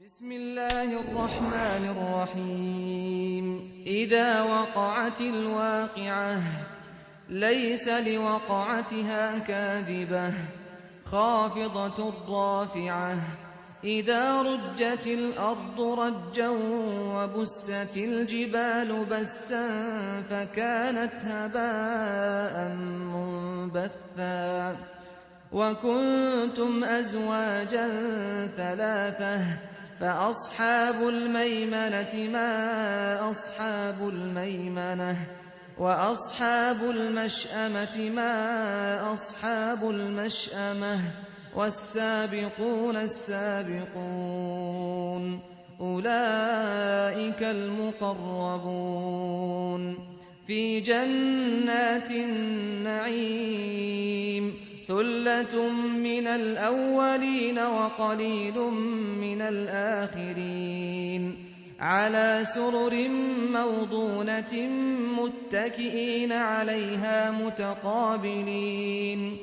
بسم الله الرحمن الرحيم إذا وقعت الواقعة ليس لوقعتها كاذبة خافضة رافعة إذا رجت الأرض رجا وبست الجبال بسا فكانت هباء منبثا وكنتم أزواجا ثلاثة فأصحاب الميمنة ما أصحاب الميمنة وأصحاب المشأمة ما أصحاب المشأمة والسابقون السابقون أولئك المقربون في جنات النعيم ثلة من الأولين وقليل من الآخرين على سرر موضونة متكئين عليها متقابلين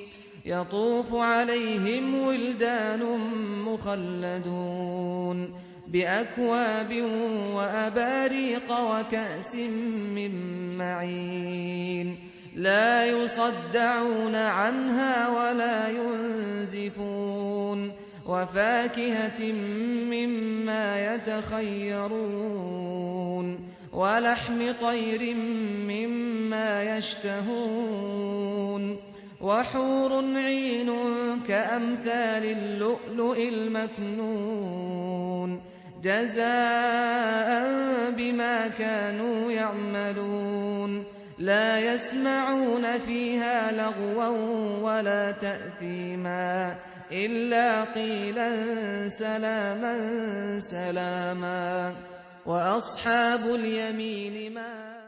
يطوف عليهم ولدان مخلدون بأكواب وأباريق وكأس من معين لا يصدعون عنها ولا ينزفون وفاكهة مما يتخيرون ولحم طير مما يشتهون وحور عين كأمثال اللؤلؤ المكنون جزاء بما كانوا يعملون لا يسمعون فيها لغوا ولا تأثيما إلا قيلا سلاما سلاما وأصحاب اليمين ما